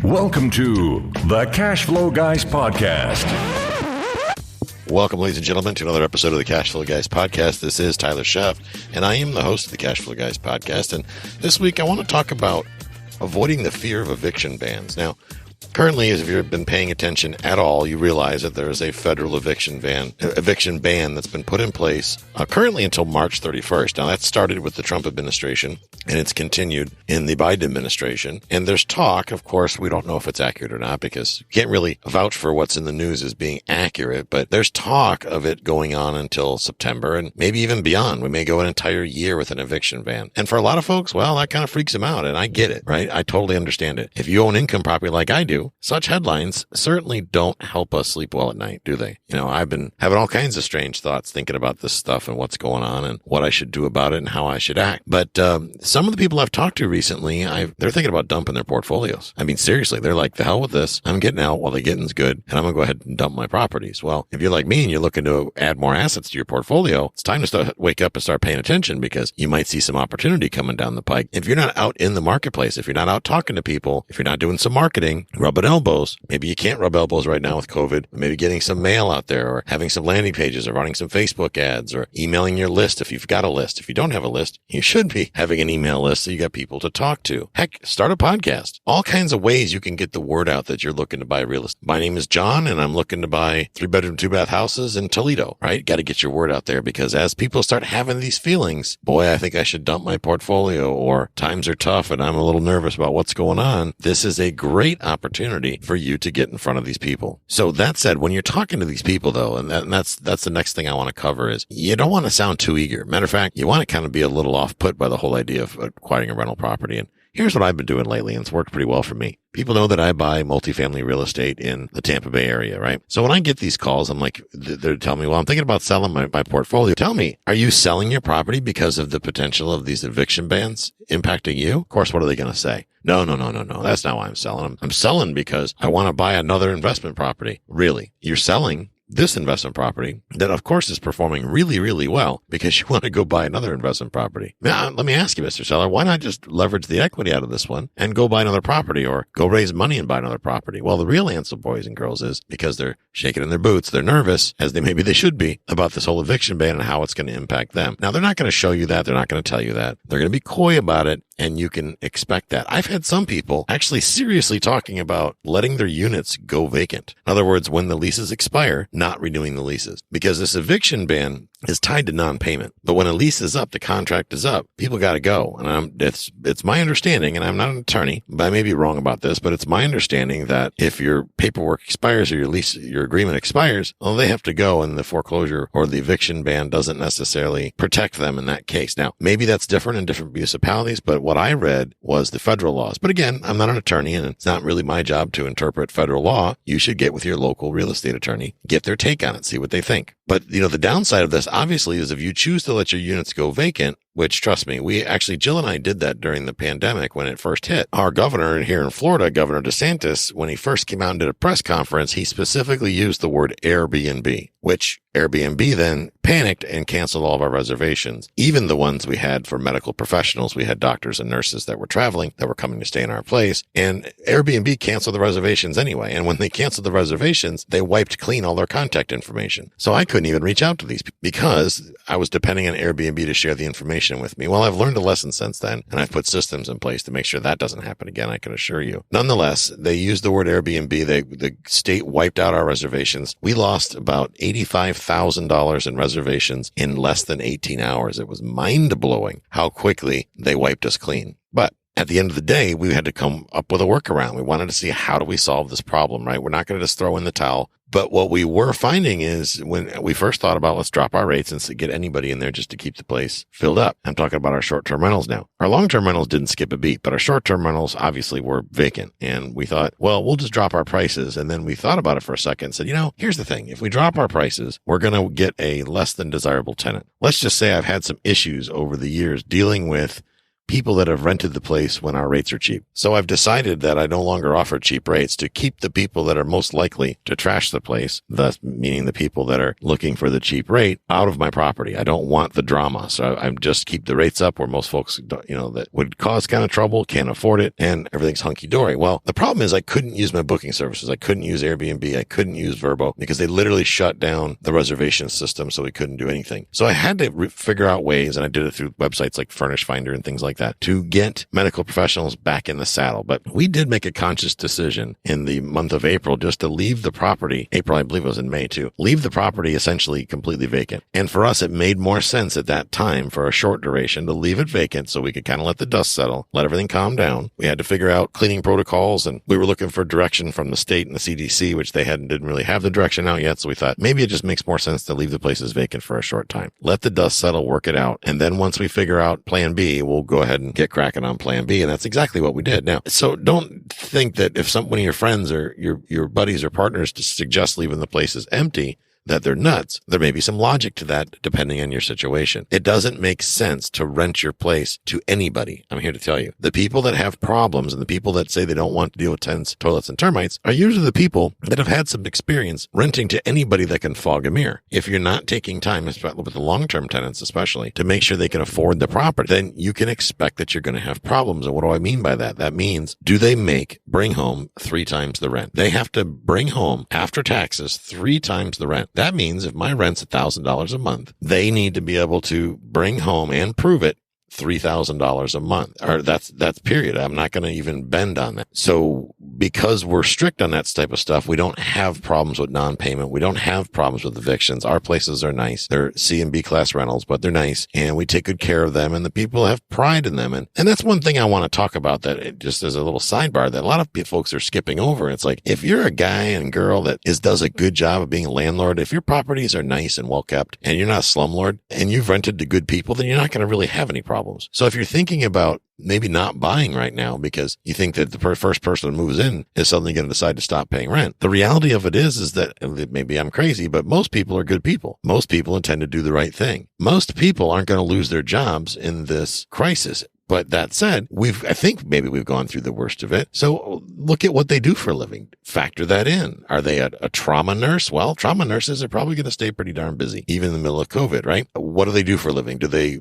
Welcome to the Cash Flow Guys Podcast. Welcome, ladies and gentlemen, to another episode of the Cash Flow Guys Podcast. This is Tyler Schaff, and I am the host of the Cash Flow Guys Podcast. And this week, I want to talk about avoiding the fear of eviction bans. Now, currently, as if you've been paying attention at all, you realize that there is a federal eviction ban that's been put in place currently until March 31st. Now, that started with the Trump administration, and it's continued in the Biden administration. And there's talk, of course, we don't know if it's accurate or not because you can't really vouch for what's in the news as being accurate, but there's talk of it going on until September and maybe even beyond. We may go an entire year with an eviction ban. And for a lot of folks, well, that kind of freaks them out, and I get it, right? I totally understand it. If you own income property like I do, such headlines certainly don't help us sleep well at night, do they? You know, I've been having all kinds of strange thoughts thinking about this stuff and what's going on and what I should do about it and how I should act. But some of the people I've talked to recently, they're thinking about dumping their portfolios. I mean, seriously, they're like, the hell with this. I'm getting out while the getting's good, and I'm going to go ahead and dump my properties. Well, if you're like me and you're looking to add more assets to your portfolio, it's time to wake up and start paying attention because you might see some opportunity coming down the pike. If you're not out in the marketplace, if you're not out talking to people, if you're not doing some marketing, rubbing elbows, maybe you can't rub elbows right now with COVID, but maybe getting some mail out there or having some landing pages or running some Facebook ads or emailing your list if you've got a list. If you don't have a list, you should be having an email list so you got people to talk to. Heck, start a podcast. All kinds of ways you can get the word out that you're looking to buy real estate. My name is John, and I'm looking to buy 3-bedroom, 2-bath houses in Toledo, right? Got to get your word out there because as people start having these feelings, boy, I think I should dump my portfolio, or times are tough and I'm a little nervous about what's going on. This is a great opportunity for you to get in front of these people. So that said, when you're talking to these people though, and that's the next thing I want to cover is you don't want to sound too eager. Matter of fact, you want to kind of be a little off put by the whole idea of acquiring a rental property. And here's what I've been doing lately, and it's worked pretty well for me. People know that I buy multifamily real estate in the Tampa Bay area, right? So when I get these calls, I'm like, they're telling me, well, I'm thinking about selling my portfolio. Tell me, are you selling your property because of the potential of these eviction bans impacting you? Of course, what are they going to say? No. That's not why I'm selling them. I'm selling because I want to buy another investment property. Really? You're selling this investment property that, of course, is performing really, really well because you want to go buy another investment property. Now, let me ask you, Mr. Seller, why not just leverage the equity out of this one and go buy another property or go raise money and buy another property? Well, the real answer, boys and girls, is because they're shaking in their boots. They're nervous, as maybe they should be, about this whole eviction ban and how it's going to impact them. Now, they're not going to show you that. They're not going to tell you that. They're going to be coy about it. And you can expect that. I've had some people actually seriously talking about letting their units go vacant. In other words, when the leases expire, not renewing the leases. Because this eviction ban is tied to non-payment. But when a lease is up, the contract is up, people got to go. And it's my understanding, and I'm not an attorney, but I may be wrong about this, but it's my understanding that if your paperwork expires or your agreement expires, well, they have to go, and the foreclosure or the eviction ban doesn't necessarily protect them in that case. Now, maybe that's different in different municipalities, but what I read was the federal laws. But again, I'm not an attorney, and it's not really my job to interpret federal law. You should get with your local real estate attorney, get their take on it, see what they think. But, the downside of this obviously is if you choose to let your units go vacant, which, trust me, Jill and I did that during the pandemic when it first hit. Our governor here in Florida, Governor DeSantis, when he first came out and did a press conference, he specifically used the word Airbnb, which Airbnb then panicked and canceled all of our reservations, even the ones we had for medical professionals. We had doctors and nurses that were traveling that were coming to stay in our place, and Airbnb canceled the reservations anyway. And when they canceled the reservations, they wiped clean all their contact information. So I couldn't even reach out to these people because I was depending on Airbnb to share the information with me. Well, I've learned a lesson since then, and I've put systems in place to make sure that doesn't happen again, I can assure you. Nonetheless, they used the word Airbnb. The state wiped out our reservations. We lost about $85,000 in reservations in less than 18 hours. It was mind-blowing how quickly they wiped us clean. But at the end of the day, we had to come up with a workaround. We wanted to see, how do we solve this problem, right? We're not going to just throw in the towel. But what we were finding is when we first thought about, let's drop our rates and get anybody in there just to keep the place filled up. I'm talking about our short-term rentals now. Our long-term rentals didn't skip a beat, but our short-term rentals obviously were vacant. And we thought, well, we'll just drop our prices. And then we thought about it for a second and said, here's the thing. If we drop our prices, we're going to get a less than desirable tenant. Let's just say I've had some issues over the years dealing with people that have rented the place when our rates are cheap. So I've decided that I no longer offer cheap rates to keep the people that are most likely to trash the place, thus meaning the people that are looking for the cheap rate, out of my property. I don't want the drama. So I just keep the rates up where most folks, that would cause kind of trouble, can't afford it, and everything's hunky-dory. Well, the problem is I couldn't use my booking services. I couldn't use Airbnb. I couldn't use Vrbo because they literally shut down the reservation system, so we couldn't do anything. So I had to figure out ways, and I did it through websites like Furnish Finder and things like that, to get medical professionals back in the saddle. But we did make a conscious decision in the month of April just to leave the property, April, I believe it was in May too, leave the property essentially completely vacant. And for us, it made more sense at that time for a short duration to leave it vacant so we could kind of let the dust settle, let everything calm down. We had to figure out cleaning protocols, and we were looking for direction from the state and the CDC, which they didn't really have the direction out yet. So we thought maybe it just makes more sense to leave the places vacant for a short time. Let the dust settle, work it out. And then once we figure out plan B, we'll go ahead and get cracking on plan B. And that's exactly what we did. Now, so don't think that if one of your friends or your buddies or partners to suggest leaving the places empty, that they're nuts. There may be some logic to that depending on your situation. It doesn't make sense to rent your place to anybody. I'm here to tell you. The people that have problems and the people that say they don't want to deal with tenants, toilets, and termites are usually the people that have had some experience renting to anybody that can fog a mirror. If you're not taking time, with the long-term tenants especially, to make sure they can afford the property, then you can expect that you're going to have problems. And what do I mean by that? That means, do they bring home 3 times the rent? They have to bring home, after taxes, 3 times the rent. That means if my rent's $1,000 a month, they need to be able to bring home and prove it $3,000 a month, or that's period. I'm not going to even bend on that. So because we're strict on that type of stuff, we don't have problems with non-payment. We don't have problems with evictions. Our places are nice. They're C and B class rentals, but they're nice, and we take good care of them, and the people have pride in them. And that's one thing I want to talk about, that just as a little sidebar that a lot of folks are skipping over. It's like, if you're a guy and girl that does a good job of being a landlord, if your properties are nice and well kept and you're not a slumlord and you've rented to good people, then you're not going to really have any problems. So if you're thinking about maybe not buying right now because you think that the first person who moves in is suddenly going to decide to stop paying rent, the reality of it is that maybe I'm crazy, but most people are good people. Most people intend to do the right thing. Most people aren't going to lose their jobs in this crisis. But that said, I think maybe we've gone through the worst of it. So look at what they do for a living. Factor that in. Are they a trauma nurse? Well, trauma nurses are probably going to stay pretty darn busy, even in the middle of COVID, right? What do they do for a living? Do they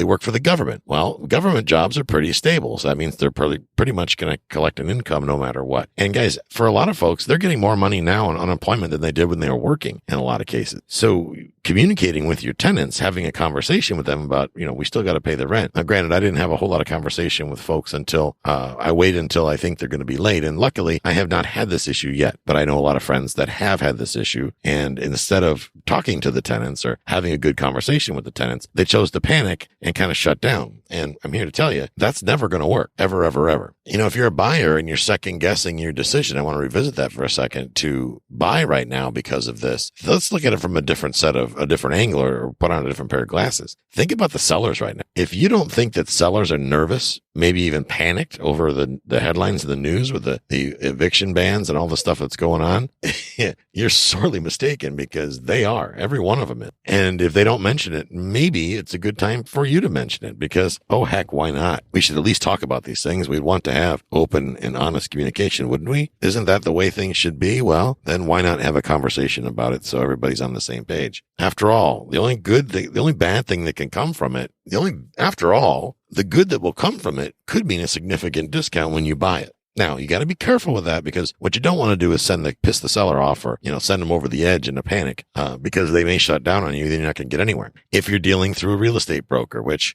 work for the government? Well, government jobs are pretty stable. So that means they're pretty much going to collect an income no matter what. And guys, for a lot of folks, they're getting more money now on unemployment than they did when they were working in a lot of cases. So communicating with your tenants, having a conversation with them about, we still got to pay the rent. Now, granted, I didn't have a whole lot of conversation with folks until I waited until I think they're going to be late. And luckily, I have not had this issue yet, but I know a lot of friends that have had this issue. And instead of talking to the tenants or having a good conversation with the tenants, they chose to panic and kind of shut down. And I'm here to tell you, that's never going to work. Ever, ever, ever. If you're a buyer and you're second guessing your decision, I want to revisit that for a second, to buy right now because of this. Let's look at it from a different angle, or put on a different pair of glasses. Think about the sellers right now. If you don't think that sellers are nervous, maybe even panicked over the headlines of the news with the eviction bans and all the stuff that's going on, you're sorely mistaken, because they are. Every one of them is. And if they don't mention it, maybe it's a good time for you to mention it, because, oh heck, why not? We should at least talk about these things. We'd want to have open and honest communication, wouldn't we? Isn't that the way things should be? Well, then why not have a conversation about it so everybody's on the same page? After all, the only bad thing that can come from it, the good that will come from it could mean a significant discount when you buy it. Now, you got to be careful with that, because what you don't want to do is piss the seller off, or, send them over the edge in a panic, because they may shut down on you. Then you're not going to get anywhere. If you're dealing through a real estate broker, which,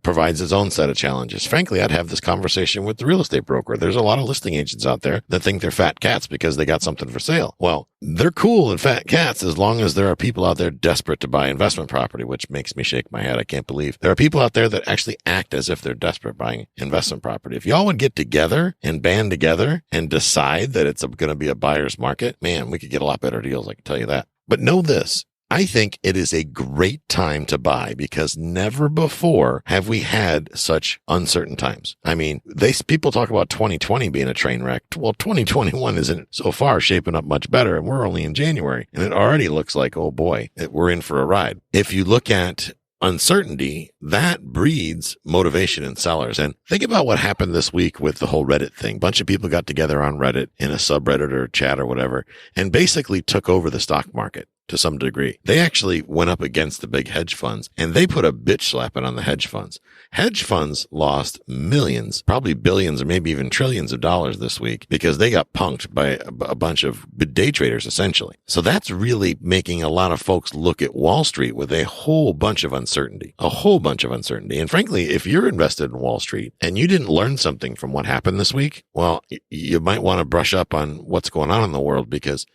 provides its own set of challenges. Frankly, I'd have this conversation with the real estate broker. There's a lot of listing agents out there that think they're fat cats because they got something for sale. Well, they're cool and fat cats as long as there are people out there desperate to buy investment property, which makes me shake my head. I can't believe there are people out there that actually act as if they're desperate buying investment property. If y'all would get together and band together and decide that it's going to be a buyer's market, man, we could get a lot better deals. I can tell you that. But know this. I think it is a great time to buy, because never before have we had such uncertain times. I mean, people talk about 2020 being a train wreck. Well, 2021 isn't so far shaping up much better, and we're only in January, and it already looks like, oh boy, we're in for a ride. If you look at uncertainty, that breeds motivation in sellers. And think about what happened this week with the whole Reddit thing. A bunch of people got together on Reddit in a subreddit or chat or whatever, and basically took over the stock market to some degree. They actually went up against the big hedge funds, and they put a bitch slapping on the hedge funds. Hedge funds lost millions, probably billions, or maybe even trillions of dollars this week because they got punked by a bunch of day traders, essentially. So that's really making a lot of folks look at Wall Street with a whole bunch of uncertainty, And frankly, if you're invested in Wall Street and you didn't learn something from what happened this week, well, you might want to brush up on what's going on in the world, because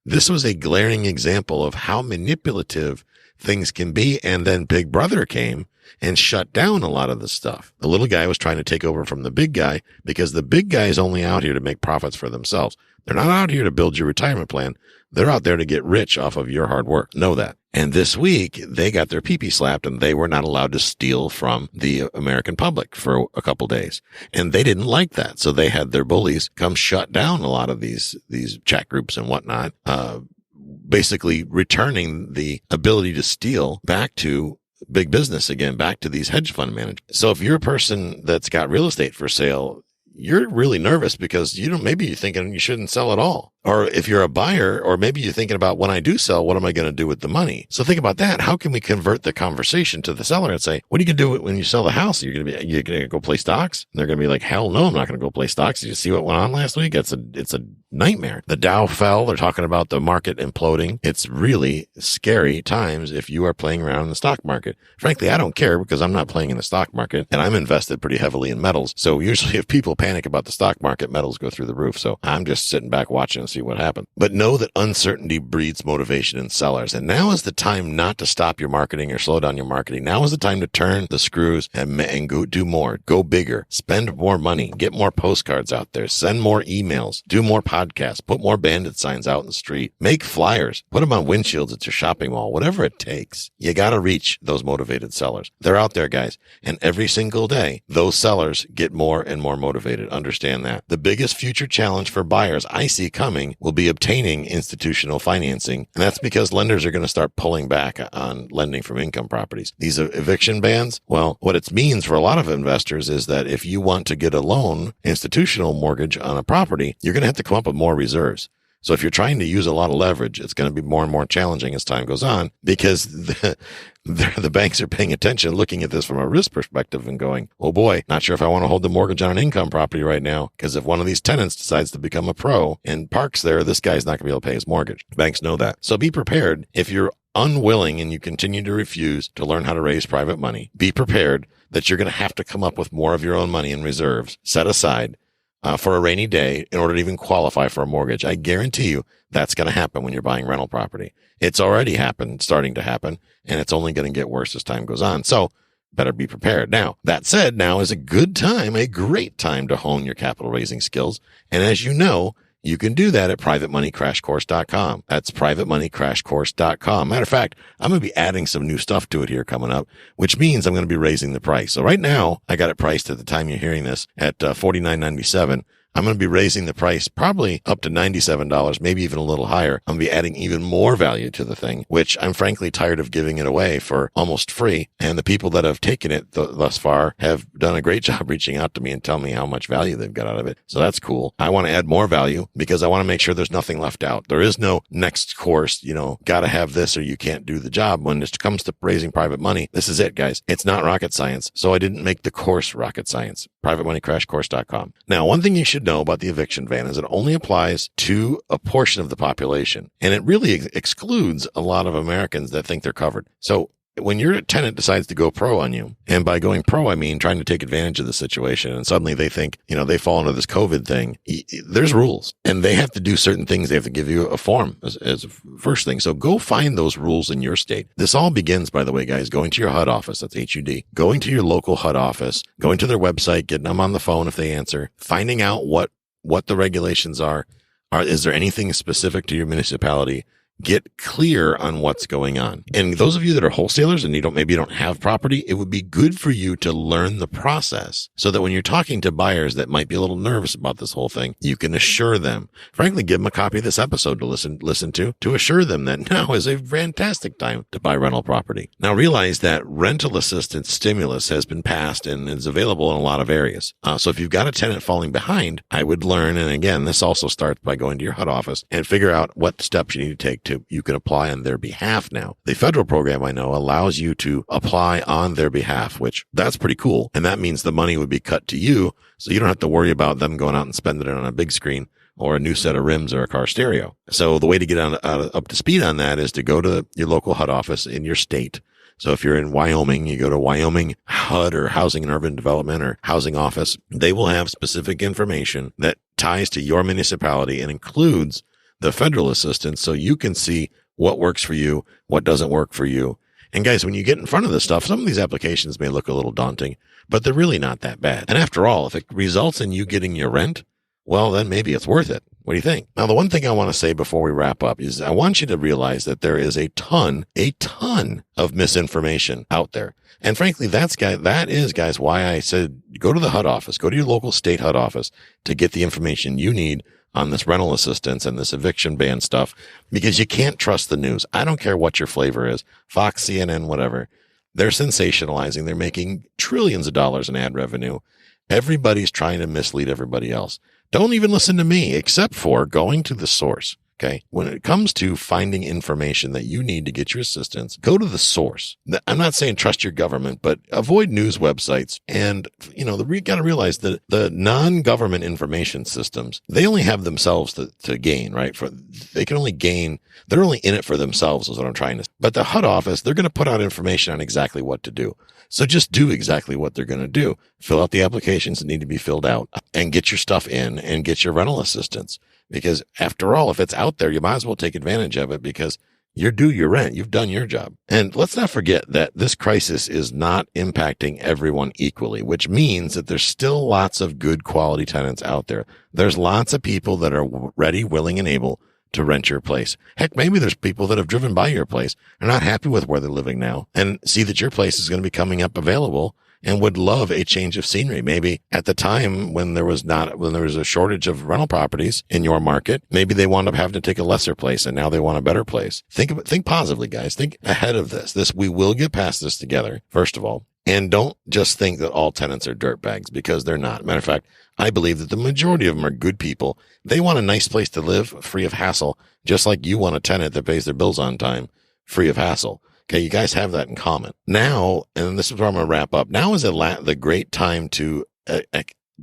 this was a glaring example of how manipulative things can be. And then Big Brother came and shut down a lot of the stuff. The little guy was trying to take over from the big guy because the big guy is only out here to make profits for themselves. They're not out here to build your retirement plan. They're out there to get rich off of your hard work. Know that. And this week, they got their pee-pee slapped, and they were not allowed to steal from the American public for a couple days. And they didn't like that. So they had their bullies come shut down a lot of these chat groups and whatnot, basically returning the ability to steal back to big business again, back to these hedge fund managers. So if you're a person that's got real estate for sale, you're really nervous because maybe you're thinking you shouldn't sell at all. Or if you're a buyer, or maybe you're thinking about, when I do sell, what am I going to do with the money? So think about that. How can we convert the conversation to the seller and say, what are you going to do when you sell the house? You're going to go play stocks? And they're going to be like, hell no, I'm not going to go play stocks. Did you see what went on last week? It's a nightmare. The Dow fell. They're talking about the market imploding. It's really scary times if you are playing around in the stock market. Frankly, I don't care because I'm not playing in the stock market, and I'm invested pretty heavily in metals. So usually if people panic about the stock market, metals go through the roof. So I'm just sitting back watching and see what happens. But know that uncertainty breeds motivation in sellers. And now is the time not to stop your marketing or slow down your marketing. Now is the time to turn the screws and go do more, go bigger, spend more money, get more postcards out there, send more emails, do more podcasts, put more bandit signs out in the street, make flyers, put them on windshields at your shopping mall, whatever it takes. You got to reach those motivated sellers. They're out there, guys. And every single day, those sellers get more and more motivated. Understand that. The biggest future challenge for buyers I see coming will be obtaining institutional financing. And that's because lenders are going to start pulling back on lending from income properties. These eviction bans, well, what it means for a lot of investors is that if you want to get a loan, institutional mortgage on a property, you're going to have to come up with more reserves. So if you're trying to use a lot of leverage, it's going to be more and more challenging as time goes on, because the banks are paying attention, looking at this from a risk perspective and going, oh boy, not sure if I want to hold the mortgage on an income property right now, because if one of these tenants decides to become a pro and parks there, this guy's not going to be able to pay his mortgage. Banks know that. So be prepared. If you're unwilling and you continue to refuse to learn how to raise private money, be prepared that you're going to have to come up with more of your own money in reserves set aside for a rainy day in order to even qualify for a mortgage. I guarantee you that's going to happen when you're buying rental property. It's already starting to happen, and it's only going to get worse as time goes on. So better be prepared. Now, that said, now is a good time, a great time to hone your capital raising skills. And as you know, you can do that at privatemoneycrashcourse.com. That's privatemoneycrashcourse.com. Matter of fact, I'm going to be adding some new stuff to it here coming up, which means I'm going to be raising the price. So right now, I got it priced at the time you're hearing this at $49.97. I'm going to be raising the price probably up to $97, maybe even a little higher. I'm going to be adding even more value to the thing, which I'm frankly tired of giving it away for almost free. And the people that have taken it thus far have done a great job reaching out to me and telling me how much value they've got out of it. So that's cool. I want to add more value because I want to make sure there's nothing left out. There is no next course, got to have this or you can't do the job. When it comes to raising private money, this is it, guys. It's not rocket science. So I didn't make the course rocket science. privatemoneycrashcourse.com. Now, one thing you should know about the eviction ban is it only applies to a portion of the population, and it really excludes a lot of Americans that think they're covered. So when your tenant decides to go pro on you, and by going pro, I mean trying to take advantage of the situation, and suddenly they think, they fall into this COVID thing, there's rules, and they have to do certain things. They have to give you a form as a first thing. So go find those rules in your state. This all begins, by the way, guys, going to your HUD office. That's HUD. Going to your local HUD office, going to their website, getting them on the phone if they answer, finding out what the regulations are. Is there anything specific to your municipality? Get clear on what's going on. And those of you that are wholesalers and maybe you don't have property, it would be good for you to learn the process so that when you're talking to buyers that might be a little nervous about this whole thing, you can assure them. Frankly, give them a copy of this episode to listen to assure them that now is a fantastic time to buy rental property. Now realize that rental assistance stimulus has been passed and is available in a lot of areas. So if you've got a tenant falling behind, I would learn. And again, this also starts by going to your HUD office and figure out what steps you need to take you can apply on their behalf now. The federal program I know allows you to apply on their behalf, which that's pretty cool. And that means the money would be cut to you. So you don't have to worry about them going out and spending it on a big screen or a new set of rims or a car stereo. So the way to get up to speed on that is to go to your local HUD office in your state. So if you're in Wyoming, you go to Wyoming HUD or Housing and Urban Development or Housing Office. They will have specific information that ties to your municipality and includes the federal assistance so you can see what works for you, what doesn't work for you. And guys, when you get in front of this stuff, some of these applications may look a little daunting, but they're really not that bad. And after all, if it results in you getting your rent, well, then maybe it's worth it. What do you think? Now, the one thing I want to say before we wrap up is I want you to realize that there is a ton of misinformation out there. And frankly, that is, guys, why I said go to the HUD office, go to your local state HUD office to get the information you need on this rental assistance and this eviction ban stuff, because you can't trust the news. I don't care what your flavor is, Fox, CNN, whatever. They're sensationalizing. They're making trillions of dollars in ad revenue. Everybody's trying to mislead everybody else. Don't even listen to me, except for going to the source. Okay. When it comes to finding information that you need to get your assistance, go to the source. I'm not saying trust your government, but avoid news websites. And, you got to realize that the non-government information systems, they only have themselves to gain, right? They're only in it for themselves is what I'm trying to say. But the HUD office, they're going to put out information on exactly what to do. So just do exactly what they're going to do. Fill out the applications that need to be filled out and get your stuff in and get your rental assistance. Because after all, if it's out there, you might as well take advantage of it because you're due your rent. You've done your job. And let's not forget that this crisis is not impacting everyone equally, which means that there's still lots of good quality tenants out there. There's lots of people that are ready, willing, and able to rent your place. Heck, maybe there's people that have driven by your place, are not happy with where they're living now, and see that your place is going to be coming up available and would love a change of scenery. Maybe at the time when there was a shortage of rental properties in your market, maybe they wound up having to take a lesser place and now they want a better place. Think positively, guys. Think ahead of this. We will get past this together, first of all. And don't just think that all tenants are dirtbags, because they're not. Matter of fact, I believe that the majority of them are good people. They want a nice place to live, free of hassle, just like you want a tenant that pays their bills on time, free of hassle. Okay, you guys have that in common. Now, and this is where I'm going to wrap up, now is the great time to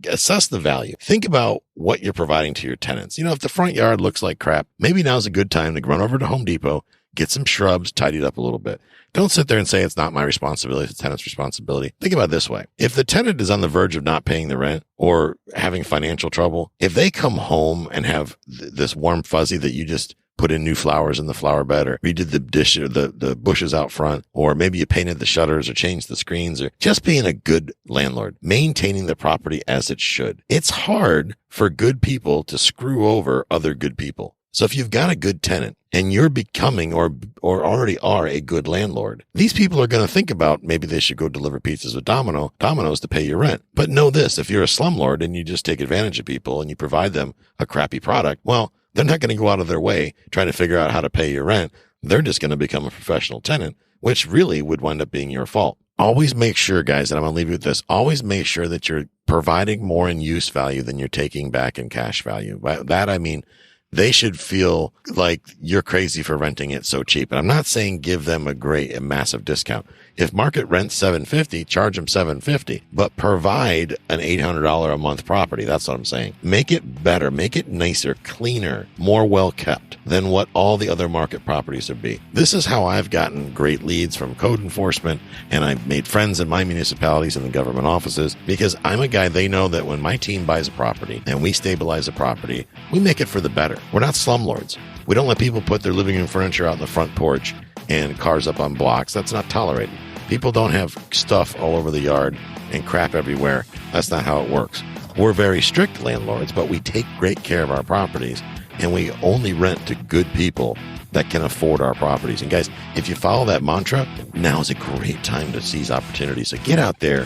assess the value. Think about what you're providing to your tenants. If the front yard looks like crap, maybe now's a good time to run over to Home Depot, get some shrubs, tidy it up a little bit. Don't sit there and say it's not my responsibility, it's the tenant's responsibility. Think about it this way. If the tenant is on the verge of not paying the rent or having financial trouble, if they come home and have this warm fuzzy that you just put in new flowers in the flower bed, or redid the dish or the bushes out front, or maybe you painted the shutters or changed the screens, or just being a good landlord, maintaining the property as it should. It's hard for good people to screw over other good people. So if you've got a good tenant and you're becoming or already are a good landlord, these people are going to think about maybe they should go deliver pizzas with Domino's to pay your rent. But know this, if you're a slumlord and you just take advantage of people and you provide them a crappy product, well, they're not going to go out of their way trying to figure out how to pay your rent. They're just going to become a professional tenant, which really would wind up being your fault. Always make sure, guys, and I'm going to leave you with this, always make sure that you're providing more in use value than you're taking back in cash value. By that, I mean, they should feel like you're crazy for renting it so cheap. And I'm not saying give them a massive discount. If market rent's $750, charge them $750, but provide an $800 a month property. That's what I'm saying. Make it better, make it nicer, cleaner, more well kept than what all the other market properties would be. This is how I've gotten great leads from code enforcement, and I've made friends in my municipalities and the government offices, because I'm a guy, they know that when my team buys a property and we stabilize a property, we make it for the better. We're not slumlords. We don't let people put their living room furniture out in the front porch and cars up on blocks. That's not tolerated. People don't have stuff all over the yard and crap everywhere. That's not how it works. We're very strict landlords, but we take great care of our properties, and we only rent to good people that can afford our properties. And guys, if you follow that mantra, now is a great time to seize opportunities. So get out there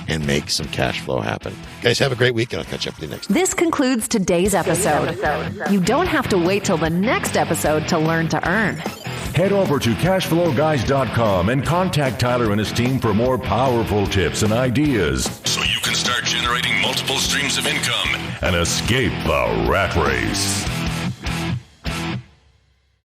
and make some cash flow happen. Guys, have a great week, and I'll catch up with you next time. This concludes today's episode. You don't have to wait till the next episode to learn to earn. Head over to cashflowguys.com and contact Tyler and his team for more powerful tips and ideas so you can start generating multiple streams of income and escape the rat race.